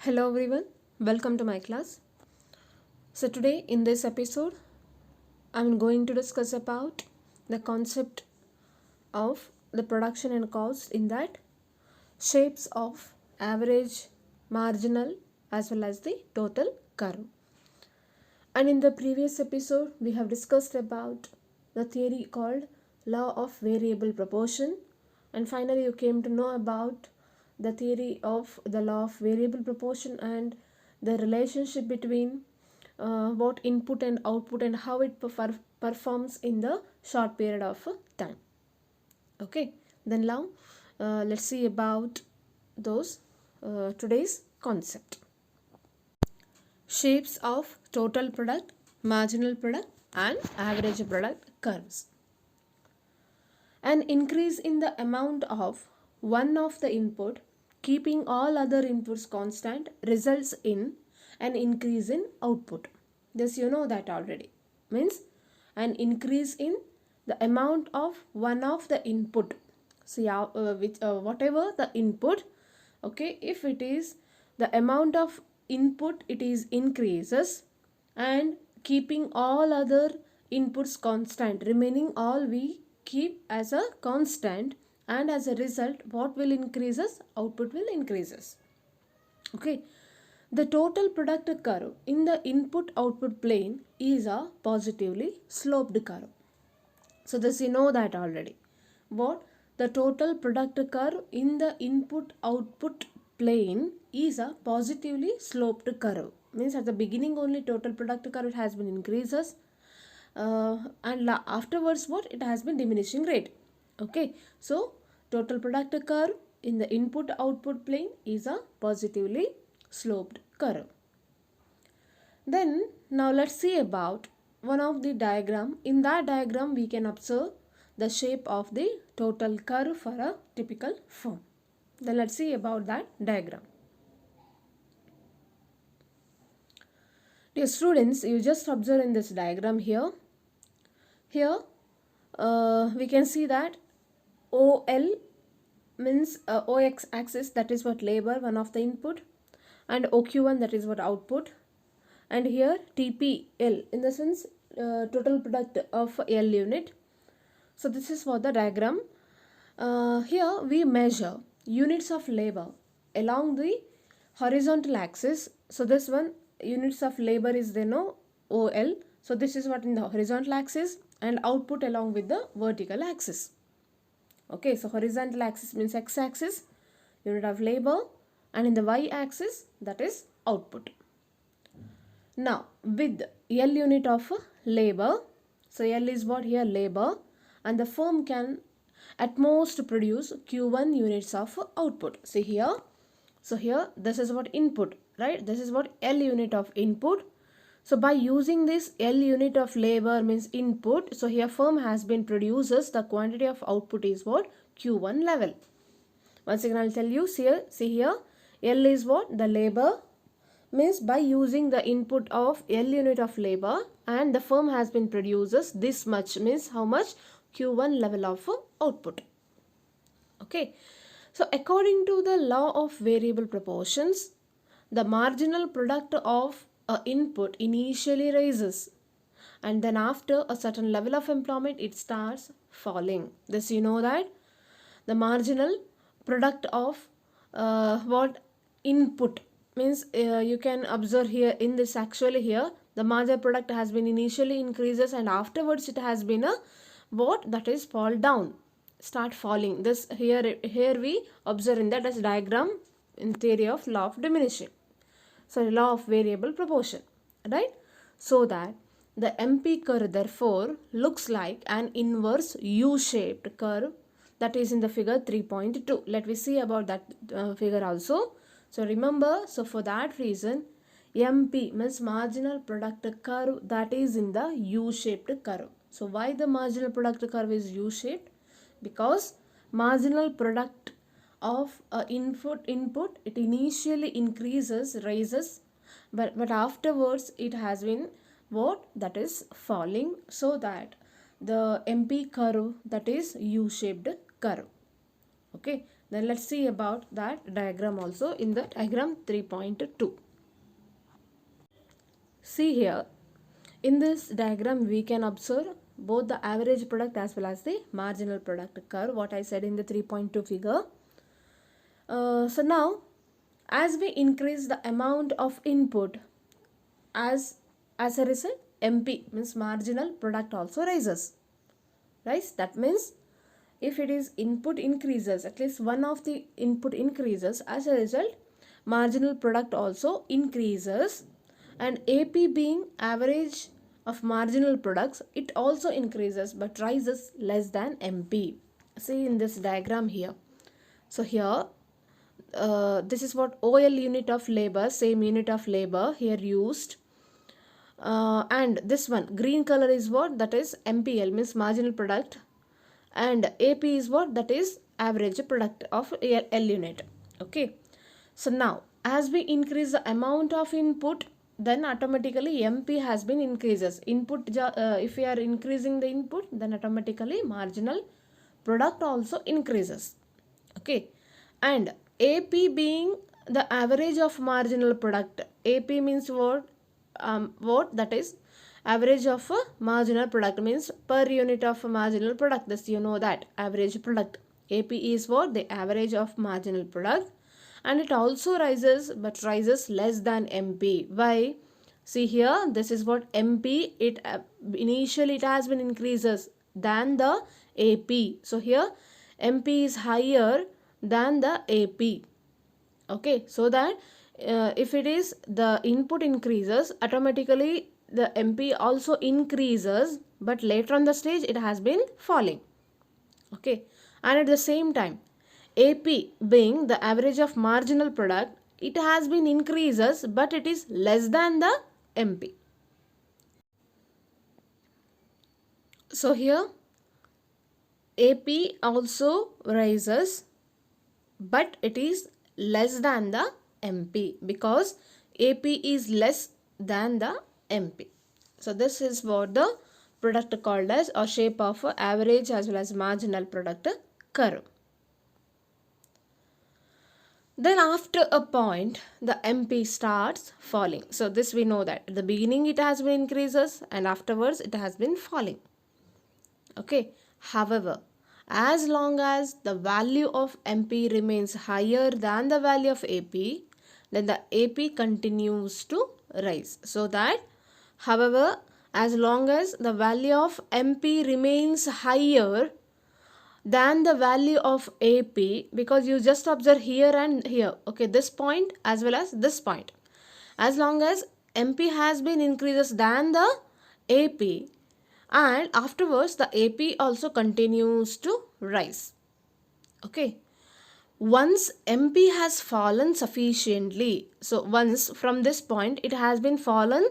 Hello everyone, welcome to my class. So today in this episode, I'm going to discuss about the concept of the production and cost in that shapes of average, marginal as well as the total curve. And in the previous episode, we have discussed about the theory called law of variable proportion, and finally you came to know about the theory of the law of variable proportion and the relationship between what input and output and how it performs in the short period of time. Okay, then now let's see about those today's concept. Shapes of total product, marginal product and average product curves. An increase in the amount of one of the input, keeping all other inputs constant, results in an increase in output. This you know that already. Means an increase in the amount of one of the input. So whatever the input, okay, if it is the amount of input, it is increases, and keeping all other inputs constant, remaining all we keep as a constant, and as a result what will increases? Output will increases. Okay, the total product curve in the input output plane is a positively sloped curve. So this you know that already. What? The total product curve in the input output plane is a positively sloped curve. Means at the beginning only total product curve it has been increases, and afterwards what? It has been diminishing rate. Okay, so total product curve in the input output plane is a positively sloped curve. Then now let's see about one of the diagram. In that diagram we can observe the shape of the total curve for a typical firm. Then let's see about that diagram. Dear students, you just observe in this diagram here. Here we can see that OL means OX axis, that is what labor, one of the input, and OQ1, that is what output, and here TPL in the sense total product of L unit. So this is for the diagram. Here we measure units of labor along the horizontal axis. So this one, units of labor is there, no, OL. So this is what in the horizontal axis, and output along with the vertical axis. Okay, so horizontal axis means x axis, unit of labor, and in the y axis, that is output. Now with L unit of labor, so L is what here? Labor, and the firm can at most produce Q1 units of output. See here, so here this is what input, right? This is what L unit of input. So by using this L unit of labor means input, so here firm has been produces the quantity of output is what? Q1 level. Once again I'll tell you, see here, L is what? The labor, means by using the input of L unit of labor, and the firm has been produces this much, means how much? Q1 level of output. Okay, so according to the law of variable proportions, the marginal product of a input initially rises, and then after a certain level of employment it starts falling. This you know that the marginal product of what? Input means you can observe here in this, actually here the marginal product has been initially increases, and afterwards it has been a what? That is fall down, start falling. This here we observe in that as diagram in theory of law of diminishing, sorry, law of variable proportion, right? So that the MP curve therefore looks like an inverse U-shaped curve, that is in the figure 3.2. Let me see about that figure also. So remember, so for that reason MP means marginal product curve, that is in the U-shaped curve. So why the marginal product curve is U-shaped? Because marginal product of input it initially increases, rises, but afterwards it has been what? That is falling, so that the MP curve, that is U-shaped curve. Okay, Then let's see about that diagram also in the diagram 3.2. See here, in this diagram we can observe both the average product as well as the marginal product curve, what I said in the 3.2 figure. So now, as we increase the amount of input, as a result, MP means marginal product also rises, right? That means if it is input increases, at least one of the input increases, as a result marginal product also increases, and AP being average of marginal products, it also increases but rises less than MP. See in this diagram here. So here this is what OL unit of labor, same unit of labor here used, and this one green color is what, that is MPL means marginal product, and AP is what, that is average product of L unit. Okay, so now as we increase the amount of input, then automatically MP has been increases. Input if we are increasing the input, then automatically marginal product also increases. Okay, and AP being the average of marginal product, AP means what, that is average of a marginal product means per unit of a marginal product. This you know that average product. AP is what, the average of marginal product, and it also rises but rises less than MP. Why? See here, this is what MP, it initially it has been increases than the AP. So here MP is higher than the AP. Okay, so that if it is the input increases, automatically the MP also increases, but later on the stage it has been falling. Okay, and at the same time AP being the average of marginal product, it has been increases but it is less than the MP. So here AP also rises but it is less than the MP because AP is less than the MP. So this is what the product called as, or shape of average as well as marginal product curve. Then after a point the MP starts falling. So this we know that at the beginning it has been increases and afterwards it has been falling. Okay, however, as long as the value of MP remains higher than the value of AP, then the AP continues to rise. So that, however, as long as the value of MP remains higher than the value of AP, because you just observe here and here, okay, this point as well as this point, as long as MP has been increases than the AP, and afterwards the AP also continues to rise. Okay, once MP has fallen sufficiently, so once from this point it has been fallen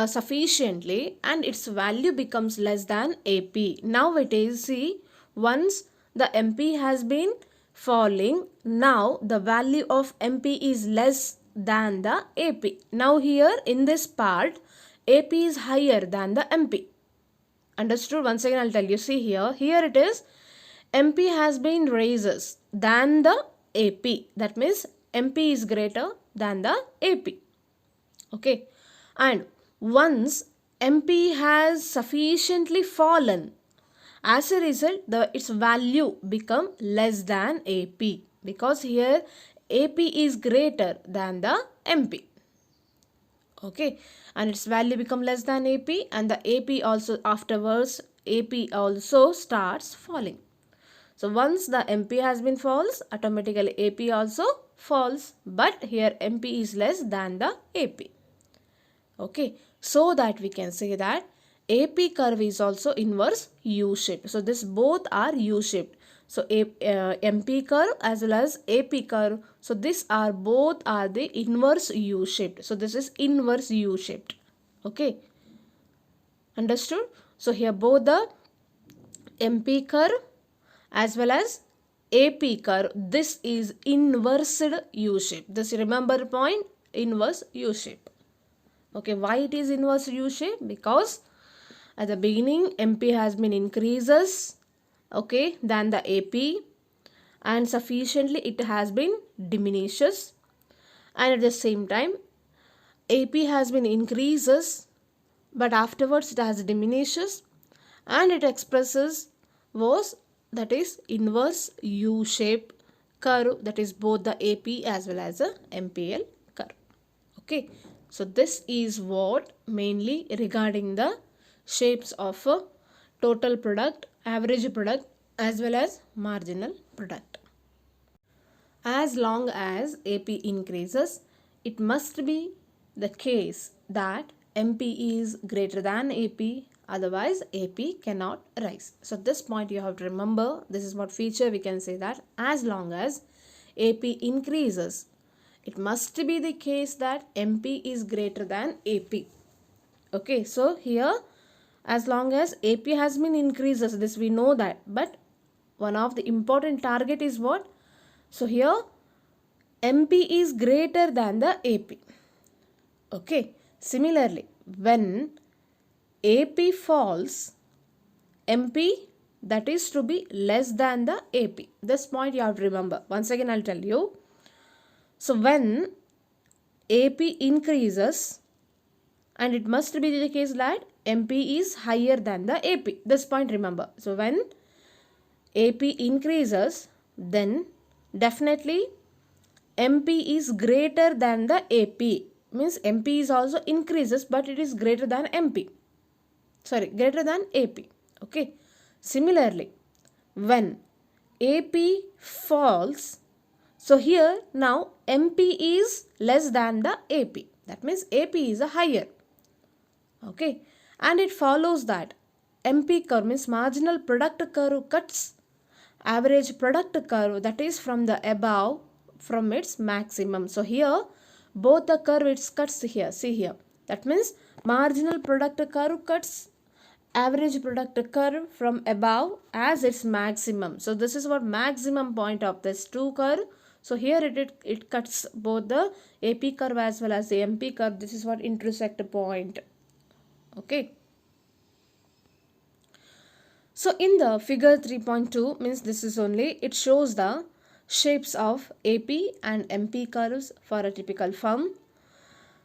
sufficiently and its value becomes less than AP. Now it is, see, once the MP has been falling, now the value of MP is less than the AP. Now here in this part AP is higher than the MP. Understood? Once again I'll tell you. See here, it is MP has been raises than the AP. That means MP is greater than the AP. Okay, and once MP has sufficiently fallen, as a result its value become less than AP, because here AP is greater than the MP. Okay, and its value become less than AP, and the AP also afterwards AP also starts falling. So once the MP has been falls, automatically AP also falls, but here MP is less than the AP. Okay, so that we can say that AP curve is also inverse U-shaped. So this both are U-shaped. So MP curve as well as AP curve. So these are both are the inverse U-shaped. So this is inverse U-shaped. Okay, understood? So here both the MP curve as well as AP curve, this is inversed U-shape. This remember point, inverse U-shape. Okay, why it is inverse U-shape? Because at the beginning MP has been increases, okay, than the AP, and sufficiently it has been diminishes, and at the same time AP has been increases, but afterwards it has diminishes, and it expresses was, that is inverse U shape curve, that is both the AP as well as the MPL curve. Okay, so this is what mainly regarding the shapes of a total product, average product as well as marginal product. As long as AP increases, it must be the case that MP is greater than AP, otherwise AP cannot rise. So this point you have to remember. This is what feature we can say, that as long as AP increases, it must be the case that MP is greater than AP. Okay, so here as long as AP has been increases, this we know that, but one of the important target is what? So here MP is greater than the AP. Okay, similarly when AP falls, MP, that is to be less than the AP. This point you have to remember. Once again I'll tell you. So when AP increases, and it must be the case that MP is higher than the AP. This point remember. So when AP increases, then definitely MP is greater than the AP. Means MP is also increases, but it is greater than MP. Sorry, greater than AP. Okay. Similarly, when AP falls, so here now MP is less than the AP. That means AP is a higher. Okay, and it follows that MP curve means marginal product curve cuts average product curve, that is from the above, from its maximum. So here both the curve it cuts here. See here. That means marginal product curve cuts average product curve from above as its maximum. So this is what maximum point of this two curve. So here it cuts both the AP curve as well as the MP curve. This is what intersect point. Okay. So in the figure 3.2 means this is only, it shows the shapes of AP and MP curves for a typical firm.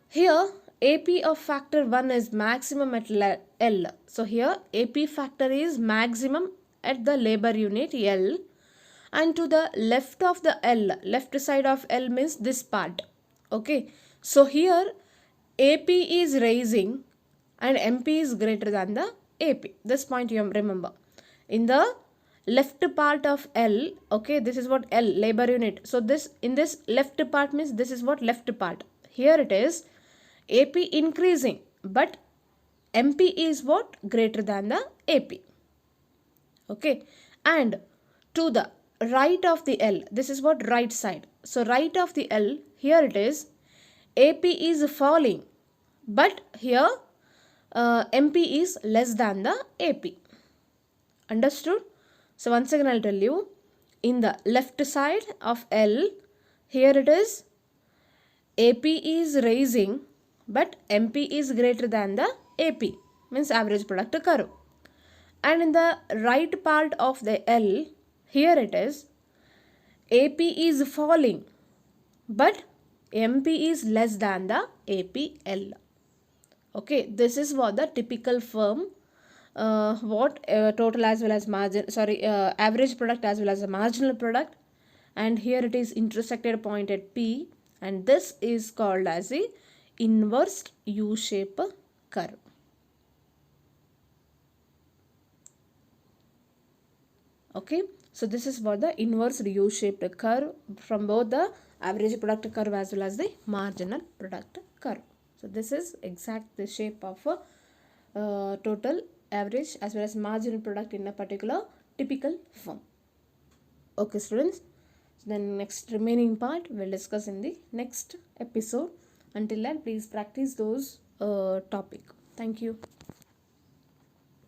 Here AP of factor 1 is maximum at L. So here AP factor is maximum at the labor unit L, and to the left of the L, left side of L means this part. Okay. So here AP is rising and MP is greater than the AP. This point you remember. In the left part of L, okay, this is what L, labor unit. So this, in this left part means this is what left part. Here it is AP increasing, but MP is what? Greater than the AP. Okay. And to the right of the L, this is what? Right side. So right of the L, here it is AP is falling, but here MP is less than the AP. Understood? So once again I'll tell you, in the left side of L, here it is AP is rising, but MP is greater than the AP, means average product curve. And in the right part of the L, here it is AP is falling, but MP is less than the APL. Okay, this is what the typical firm, total as well as margin, average product as well as a marginal product, and here it is intersected point at P, and this is called as the inverse U-shape curve. Okay, so this is what the inverse U-shaped curve from both the average product curve as well as the marginal product curve. So this is exact the shape of a total, average as well as marginal product in a particular typical firm. Okay students, so then next remaining part we'll discuss in the next episode. Until then, please practice those topic. Thank you.